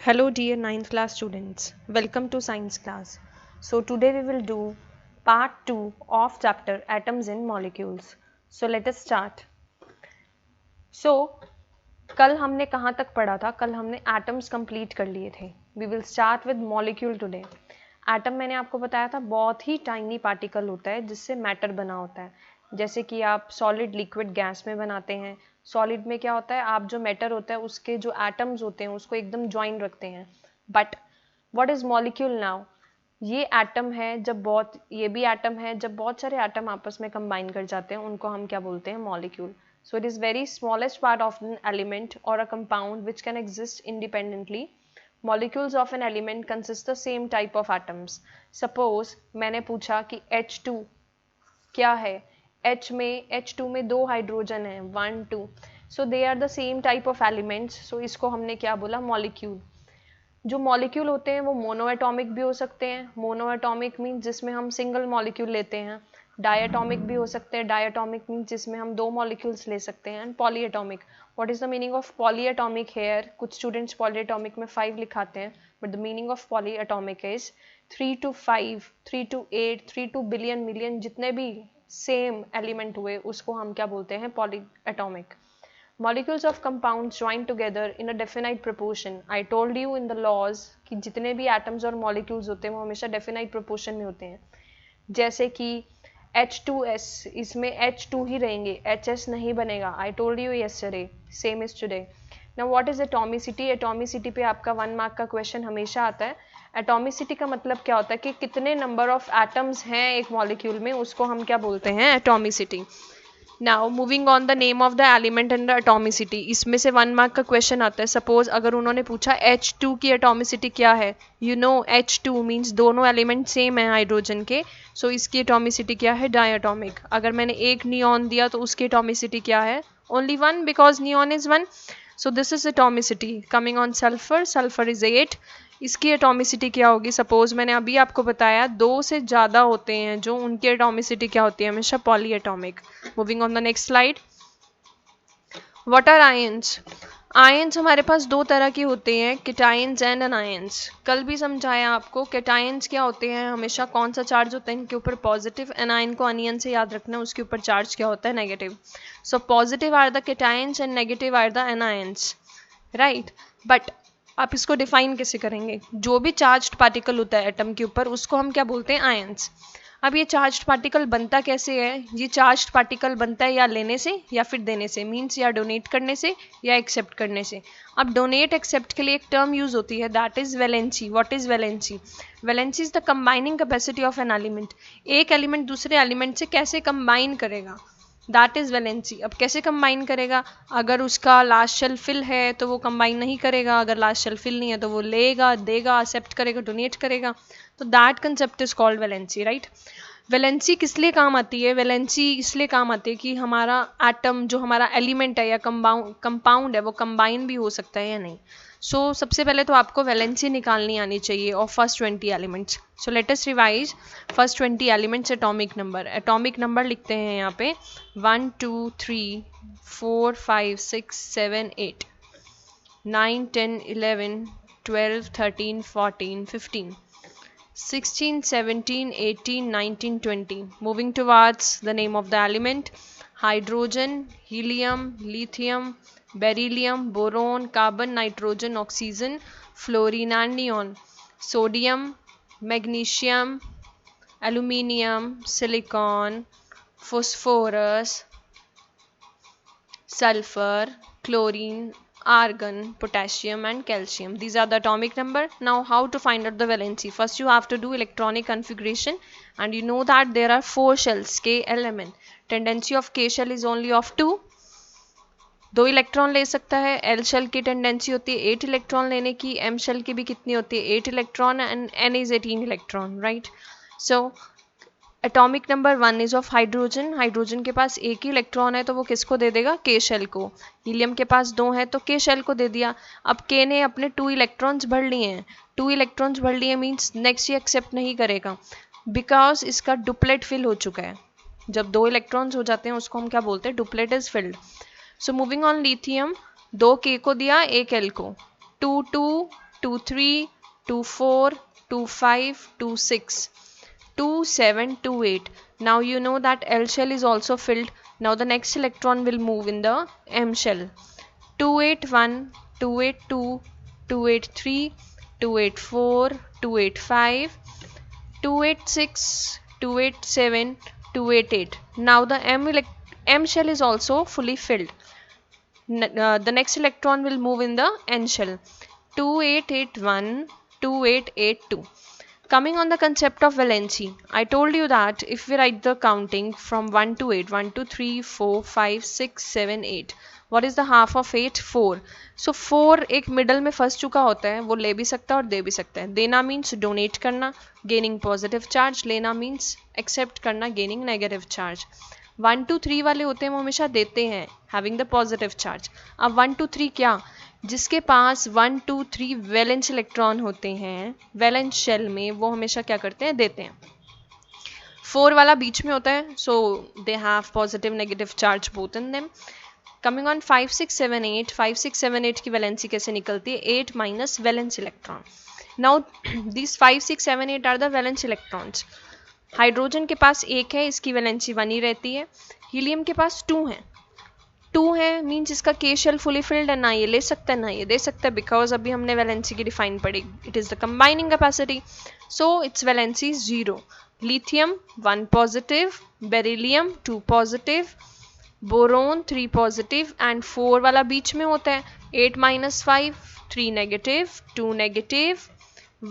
Hello dear 9th class students, welcome to science class. So today we will do part 2 of chapter atoms and molecules. So let us start. So कल हमने कहाँ तक पढ़ा था? कल हमने atoms complete कर लिए थे. We will start with molecule today. Atom मैंने आपको बताया था बहुत ही टाइनी पार्टिकल होता है जिससे मैटर बना होता है. जैसे कि आप सॉलिड लिक्विड गैस में बनाते हैं. सॉलिड में क्या होता है, आप जो मैटर होता है उसके जो एटम्स होते हैं उसको एकदम ज्वाइन रखते हैं. But what is molecule now? ये एटम है जब बहुत, ये भी एटम है जब बहुत सारे एटम आपस में कंबाइन कर जाते हैं, उनको हम क्या बोलते हैं? Molecule. So it is very smallest part of an element or a compound which can exist independently. Molecules of an element consist the same type of atoms. Suppose मैंने पूछा कि H2 क्या है? H2 में दो हाइड्रोजन है, 1 2. So they are the same type of elements. So इसको हमने क्या बोला? मॉलिक्यूल. जो मॉलिक्यूल होते हैं वो मोनोएटॉमिक भी हो सकते हैं. मोनोएटॉमिक मीन्स जिसमें हम सिंगल मॉलिक्यूल लेते हैं. डायटॉमिक भी हो सकते हैं. डायटॉमिक मीन्स जिसमें हम दो मॉलिक्यूल्स ले सकते हैं. And polyatomic. What is the meaning of polyatomic here? कुछ स्टूडेंट्स पॉलीएटॉमिक में 5 लिखाते हैं, but the meaning of polyatomic is 3 to 5, 3 to 8, 3 to billion million जितने भी सेम एलिमेंट हुए उसको हम क्या बोलते हैं? Polyatomic. Molecules of compounds join together in a definite proportion. I told you in the laws कि जितने भी atoms और molecules होते हैं वो हमेशा definite proportion में होते हैं. जैसे कि H2S, इसमें H2 ही रहेंगे, HS नहीं बनेगा. I told you yesterday, same is today. Now what is atomicity? Atomicity पे आपका 1 मार्क का क्वेश्चन हमेशा आता है. Atomicity का मतलब क्या होता है कि कितने नंबर ऑफ एटम्स हैं एक मॉलिक्यूल में, उसको हम क्या बोलते हैं? Atomicity. Now moving on the name of the element and the atomicity. इसमें से 1 मार्क का क्वेश्चन आता है. सपोज अगर उन्होंने पूछा H2 की एटॉमिसिटी क्या है? यू नो H2 मीन्स दोनों एलिमेंट सेम है हाइड्रोजन के. सो इसकी एटॉमिसिटी क्या है? डायटॉमिक. अगर मैंने एक नियॉन दिया तो उसकी एटॉमिसिटी क्या है? Only 1 because neon is 1. So this is atomicity. Coming on sulphur, sulphur is 8. इसकी एटॉमिसिटी क्या होगी? सपोज मैंने अभी आपको बताया 2 से ज़्यादा होते हैं जो, उनकी एटॉमिसिटी क्या होती है? हमेशा polyatomic. Moving on the next slide. What are ions? Ions हमारे पास दो तरह के होते हैं, केटायंस एंड एनायंस. कल भी समझाया आपको. केटायंस क्या होते हैं? हमेशा कौन सा चार्ज होता है इनके ऊपर? पॉजिटिव. एनायन को अनियन से याद रखना, उसके ऊपर चार्ज क्या होता है? Negative. So positive are the cations and negative are the anions, right. But आप इसको डिफाइन कैसे करेंगे? जो भी चार्ज्ड पार्टिकल होता है एटम के ऊपर उसको हम क्या बोलते हैं? आयंस. अब ये चार्ज्ड पार्टिकल बनता कैसे है? ये चार्ज्ड पार्टिकल बनता है या लेने से या फिर देने से, मीन्स या डोनेट करने से या एक्सेप्ट करने से. अब डोनेट एक्सेप्ट के लिए एक टर्म यूज होती है, that is valency. What is valency? Valency is the combining capacity of an element. एक एलिमेंट दूसरे एलिमेंट से कैसे कंबाइन करेगा, दैट इज वैलेंसी. अब कैसे कंबाइन करेगा? अगर उसका लास्ट शेल फिल है तो वो कंबाइन नहीं करेगा, अगर लास्ट शेल फिल नहीं है तो वो लेगा, देगा, एक्सेप्ट करेगा, डोनेट करेगा. तो that concept is called valency, right. Valency किस लिए काम आती है? वैलेंसी इसलिए काम आती है कि हमारा एटम, जो हमारा एलिमेंट है या कंपाउंड है, वो कंबाइन भी हो सकता है या नहीं. सो सबसे पहले तो आपको वैलेंसी निकालनी आनी चाहिए of first 20 elements. So let us revise first 20 elements. Atomic number, atomic number लिखते हैं यहाँ पे 1 2 3 4 5 6 7 8 9 10 11 12 13 14 15 16 17 18 19 20. Moving towards the name of the element: hydrogen, helium, lithium, beryllium, boron, carbon, nitrogen, oxygen, fluorine and neon, sodium, magnesium, aluminium, silicon, phosphorus, sulfur, chlorine, argon, potassium and calcium. These are the atomic number. Now how to find out the valency? First you have to do electronic configuration, and you know that there are 4 shells, K, L, M, N. Tendency of K shell is only of 2. 2 electron ले सकता है. L shell की tendency होती है 8 electron लेने की. M shell की भी कितनी होती है? 8 electron. And N is 18 electron, right. So atomic number 1 is of hydrogen. Hydrogen के पास एक ही इलेक्ट्रॉन है तो वो किसको दे देगा? K शेल को. हीलियम के पास 2 है तो K शेल को दे दिया. अब K ने अपने 2 इलेक्ट्रॉन्स भर लिए हैं. 2 इलेक्ट्रॉन्स भर लिए मीन्स नेक्स्ट ये एक्सेप्ट नहीं करेगा बिकॉज इसका डुप्लेट फिल हो चुका है. जब 2 इलेक्ट्रॉन्स हो जाते हैं उसको हम क्या बोलते हैं? Duplet is filled. So moving on lithium, 2 K को दिया, 1 L को. 2 2 2 3, 2 4, 2 5, 2 6, 2 7, 2 8. Now you know that L shell is also filled. Now the next electron will move in the M shell. 281, 282, 283, 284, 285, 286, 287, 288. Now the M shell is also fully filled. The next electron will move in the N shell. 2881, 2882. Coming on the concept of valency, I told you that if we write the counting from 1 to 8, 1 2 3 4 5 6 7 8, what is the half of 8? 4. So 4 एक middle में फंस चुका होता है, वो ले भी सकता है और दे भी सकता है. देना मीन्स डोनेट करना, गेनिंग पॉजिटिव चार्ज. लेना मीन्स एक्सेप्ट करना, गेनिंग नेगेटिव चार्ज. 1 2 3 वाले होते हैं वो हमेशा देते हैं, हैविंग द पॉजिटिव चार्ज. अब 1 2 3 क्या? जिसके पास 1 2 3 वैलेंस इलेक्ट्रॉन होते हैं वैलेंस शेल में, वो हमेशा क्या करते हैं? देते हैं. 4 वाला बीच में होता है, so they have positive negative charge both in them. Coming on 5 6 7 8, 5 6 7 8 की वैलेंसी कैसे निकलती है? 8 minus valence electron. Now this 5 6 7 8 are the valence electrons. Hydrogen के पास 1 है, इसकी वैलेंसी 1 ही रहती है. हीलियम के पास 2 है. 2 है मीन्स इसका के शेल फुली फिल्ड है, ना ये ले सकता है ना ये दे सकता है, बिकॉज अभी हमने वैलेंसी की डिफाइन पढ़ी. It is the combining capacity, so it's valency 0. Lithium 1 positive, beryllium 2 positive, boron 3 positive and 4 वाला बीच में होता है. 8 minus 5, 3 negative, 2 negative,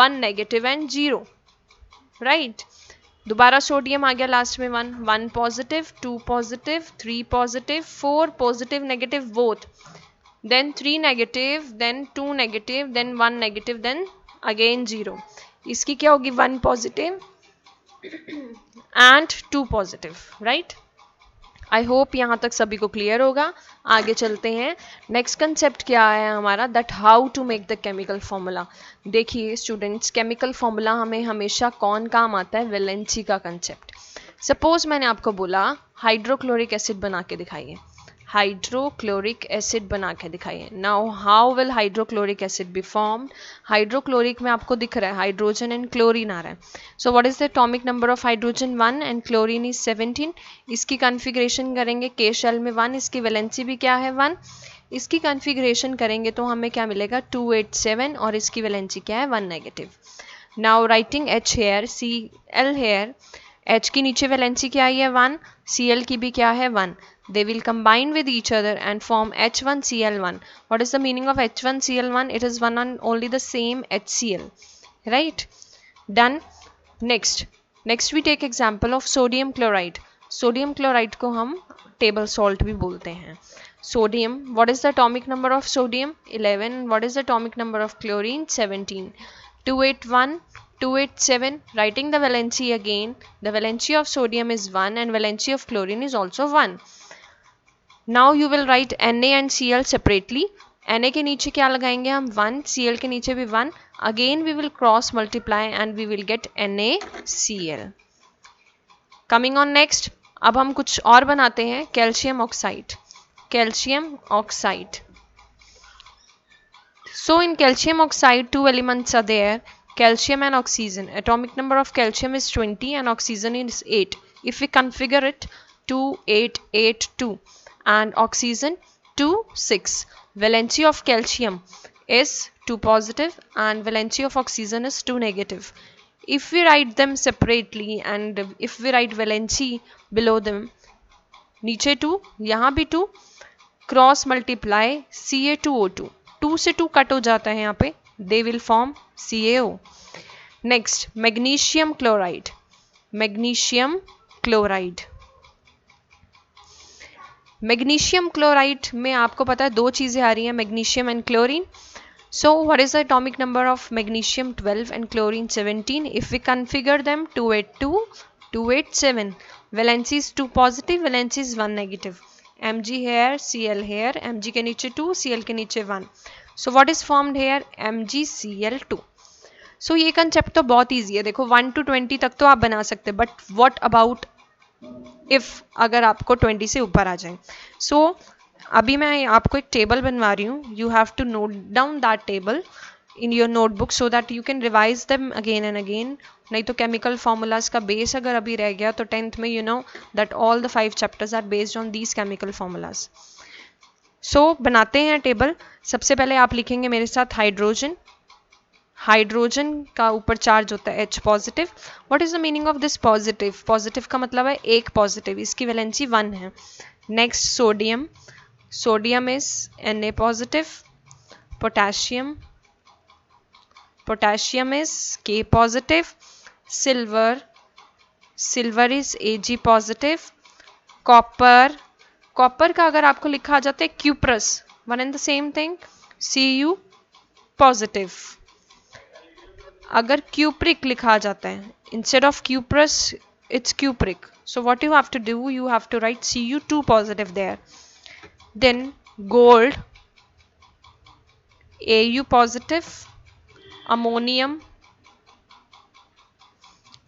1 negative and 0. Right. दोबारा सोडियम आ गया लास्ट में 1. 1 positive, 2 positive, 3 positive, 4 positive negative both, then 3 negative, then 2 negative, then 1 negative, then again 0. इसकी क्या होगी? 1 positive and 2 positive. Right. I hope यहाँ तक सभी को क्लियर होगा. आगे चलते हैं. नेक्स्ट कंसेप्ट क्या है हमारा? That how to make the chemical formula. देखिए स्टूडेंट्स, केमिकल फॉर्मूला हमें हमेशा कौन काम आता है? वैलेंसी का कंसेप्ट. सपोज मैंने आपको बोला हाइड्रोक्लोरिक एसिड बना के दिखाइए. हाइड्रोक्लोरिक एसिड बना के दिखाइए. Now how will hydrochloric acid be formed? Hydrochloric में आपको दिख रहा है हाइड्रोजन एंड क्लोरीन आ रहा है. सो what is the atomic number of hydrogen? 1 and chlorine is 17. इसकी कॉन्फ़िगरेशन करेंगे के शेल में 1, इसकी वैलेंसी भी क्या है? 1. इसकी कॉन्फ़िगरेशन करेंगे तो हमें क्या मिलेगा? 287 और इसकी वैलेंसी क्या है? 1 negative. Now writing H here, Cl here. H की नीचे वैलेंसी क्या आई है? 1. Cl की भी क्या है? 1. They will combine with each other and form H1Cl1. What is the meaning of H1Cl1? It is one and only the same HCl. Right? Done. Next we take example of sodium chloride. Sodium chloride को हम table salt भी बोलते हैं. Sodium, what is the atomic number of sodium? 11. What is the atomic number of chlorine? 17. 281, 287. Writing the valency again. The valency of sodium is 1 and valency of chlorine is also 1. Now you will write Na and Cl separately. Na के नीचे क्या लगाएंगे हम? 1. Cl के नीचे भी 1. Again we will cross multiply and we will get NaCl. Coming on next, अब हम कुछ और बनाते हैं. Calcium oxide. Calcium oxide. So in calcium oxide 2 elements are there, calcium and oxygen. Atomic number of calcium is 20 and oxygen is 8. If we configure it, 2 8 8 2 and oxygen 2 6. Valency of calcium is 2 positive and valency of oxygen is 2 negative. If we write them separately and if we write valency below them, नीचे 2 यहाँ भी 2, cross multiply Ca2O2. 2 से 2 cut हो जाता है यहाँ पे, they will form CaO. Next, magnesium chloride. Magnesium chloride. Magnesium chloride में आपको पता है 2 चीज़ें आ रही हैं, magnesium and chlorine. So what is the atomic number of magnesium? 12 and chlorine 17. If we configure them 282 287. Valency is 2 positive, valency is 1 negative. Mg here, Cl here. Mg के नीचे 2, Cl के नीचे 1. So what is formed here? MgCl2. सो ये concept तो बहुत easy है. देखो 1 to 20 तक तो आप बना सकते हैं, बट व्हाट अबाउट इफ अगर आपको 20 से ऊपर आ जाए. सो अभी मैं आपको एक टेबल बनवा रही हूँ. You have to note down that table. in your notebook so that you can revise them again and again. नहीं तो chemical formulas का base अगर अभी रह गया तो 10th में you know that all the 5 chapters are based on these chemical formulas. So बनाते हैं टेबल. सबसे पहले आप लिखेंगे मेरे साथ हाइड्रोजन. हाइड्रोजन का ऊपर चार्ज होता है H positive. What is the meaning of this positive? Positive का मतलब है एक पॉजिटिव, इसकी वैलेंसी 1 है. Next sodium. Sodium is Na positive. Potassium. Potassium is K positive. Silver. Silver is Ag positive. Copper. Copper का अगर आपको लिखा आ जाता है cuprous, one and the same thing, Cu positive. अगर क्यूप्रिक लिखा आ जाता है instead of cuprous it's cupric. So what you have to do, you have to write Cu2 positive there. Then gold Au positive. Ammonium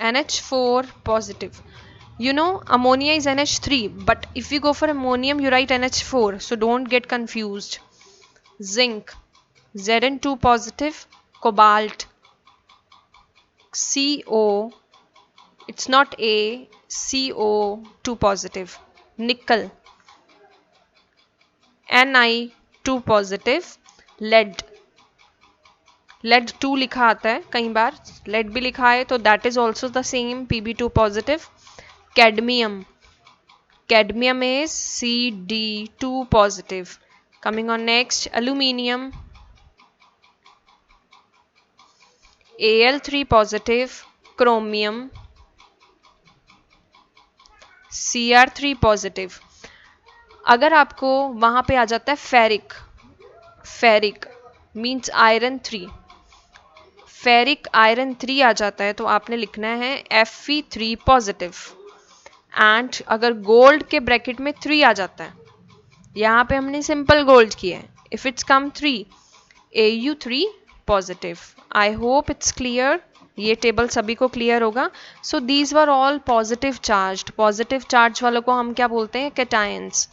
NH4 positive. You know ammonia is NH3, but if you go for ammonium you write NH4, so don't get confused. Zinc Zn2 positive. Cobalt Co, it's not A, CO2 positive. Nickel Ni2 positive. Lead lead 2 लिखा आता है कई बार, lead भी लिखा है तो that is also the same Pb2 positive. Cadmium. Cadmium is Cd2 positive. Coming on next aluminium Al3 positive. Chromium Cr3 positive. अगर आपको वहां पे आ जाता है ferric, ferric means iron 3, ferric iron 3 आ जाता है तो आपने लिखना है Fe3 पॉजिटिव. एंड अगर गोल्ड के ब्रैकेट में 3 आ जाता है, यहाँ पे हमने सिंपल गोल्ड किया है, if it's come 3 Au3 positive. I hope it's clear. ये टेबल सभी को क्लियर होगा. So these were all positive charge. Positive charge वालों को हम क्या बोलते हैं? कैटायंस.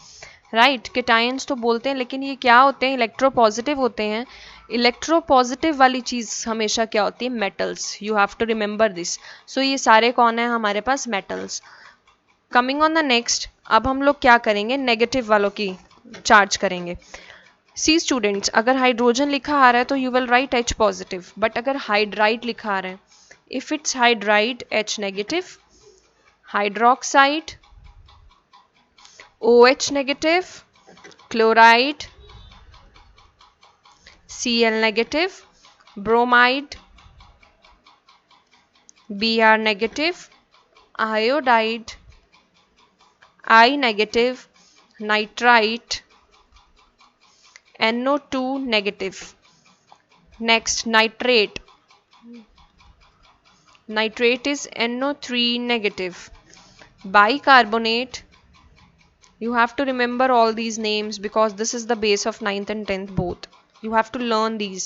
राइट, कैटायंस तो बोलते हैं, लेकिन ये क्या होते हैं? इलेक्ट्रोपॉजिटिव होते हैं. इलेक्ट्रोपॉजिटिव वाली चीज हमेशा क्या होती है? Metals. You have to remember this. So ये सारे कौन है हमारे पास? Metals. Coming on the next, अब हम लोग क्या करेंगे? नेगेटिव वालों की चार्ज करेंगे. सी स्टूडेंट्स, अगर हाइड्रोजन लिखा आ रहा है तो you will write H positive, but अगर हाइड्राइड लिखा आ रहा है, if it's hydride H negative. Hydroxide OH negative. Chloride Cl negative. Bromide Br negative. Iodide I negative. Nitrite NO2 negative. Next nitrate. Nitrate is NO3 negative. Bicarbonate, you have to remember all these names because this is the base of 9th and 10th both. You have to learn these.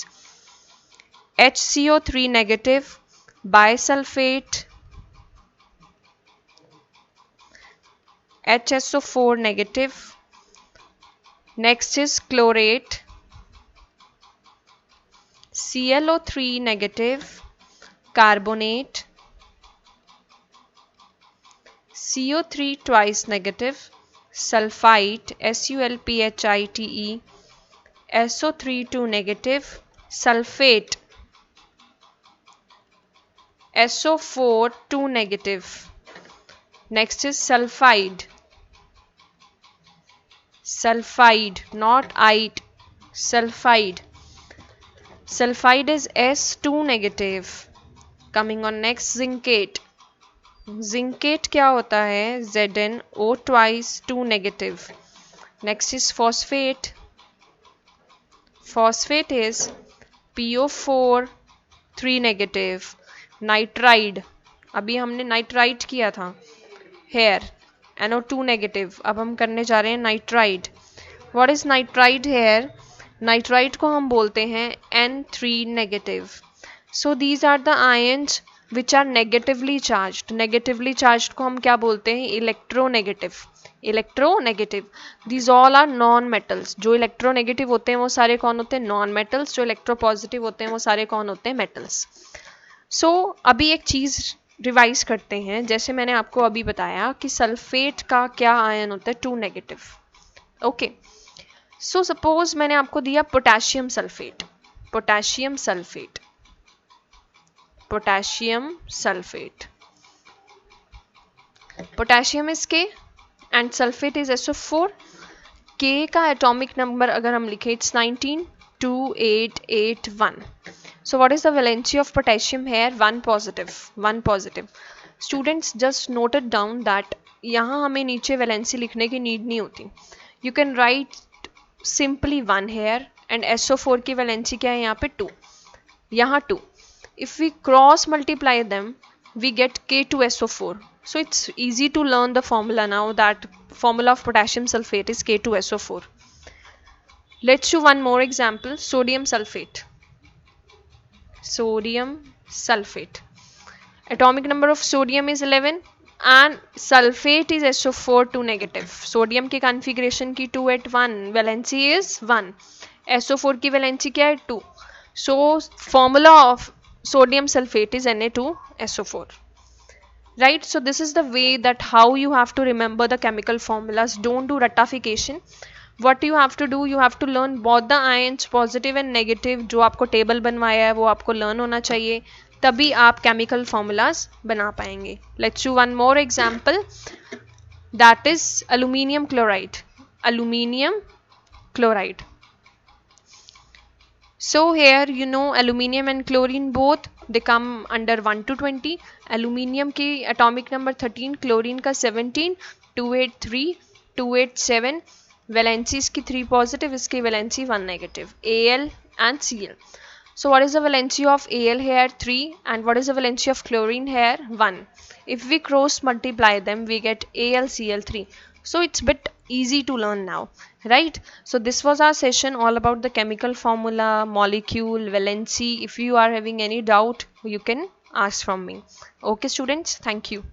HCO3 negative. Bisulfate HSO4 negative. Next is chlorate ClO3 negative. Carbonate CO3 twice negative. Sulfite SULPHITE SO3 2 negative. Sulfate SO4 2 negative. Next is sulfide. Sulfide, not ite. Sulfide. Sulfide is S2 negative. Coming on next, zincate. Zincate क्या होता है? ZnO twice 2 negative. Next is phosphate. Phosphate is PO4 3 negative. Nitride, अभी हमने nitride किया था. Here NO2 negative. अब हम करने जा रहे हैं nitride. What is nitride here? Nitride को हम बोलते हैं N3 negative. So these are the ions which are negatively charged. Negatively charged को हम क्या बोलते हैं? Electronegative. Electronegative, these all are non metals. जो इलेक्ट्रोनेगेटिव होते हैं वो सारे कौन होते हैं? Non metals. जो इलेक्ट्रोपॉजिटिव होते हैं वो सारे कौन होते हैं? मेटल्स। सो अभी एक चीज़ रिवाइज करते हैं। जैसे मैंने आपको अभी बताया कि सल्फेट का क्या आयन होता है? 2 नेगेटिव। ओके, सो सपोज मैंने आपको दिया potassium sulphate, potassium sulphate, potassium sulphate, potassium is के एंड सल्फेट इज SO4। के का एटॉमिक नंबर अगर हम लिखें it's 192881। So what is the valency of potassium here? 1 positive, 1 positive. Students just note it down that यहाँ हमें नीचे valency लिखने की नीड नहीं होती. You can write simply 1 here and SO4 की वैलेंसी क्या है यहाँ पे? 2. यहाँ 2. If we cross multiply them, we get K2SO4. So it's easy to learn the formula now, that formula of potassium sulfate is K2SO4. Let's do one more example, sodium sulfate. Sodium sulfate. Atomic number of sodium is 11 and sulfate is SO4 2 negative. Sodium की configuration की 2 at 1, valency is 1. SO4 की valency क्या है? 2. So formula of sodium sulfate is Na2SO4. Right, so this is the way that how you have to remember the chemical formulas. Don't do ratification. What you have to do, you have to learn both the ions positive and negative. जो आपको table बनवाया है वो आपको learn होना चाहिए, तभी आप केमिकल फॉर्मूलाज बना पाएंगे. Let's do one more example, that is aluminium chloride. Aluminium chloride. So here you know aluminium and chlorine both they come under 1 to 20. Aluminium की atomic number 13, chlorine का 17, 283, 287. Valency इसकी 3 positive, इसकी valency 1 negative. Al and Cl. So what is the valency of Al here? 3. And what is the valency of chlorine here? 1. If we cross multiply them, we get AlCl3. So it's bit easy to learn now, right? So this was our session all about the chemical formula, molecule, valency. If you are having any doubt, you can ask from me. Okay students, thank you.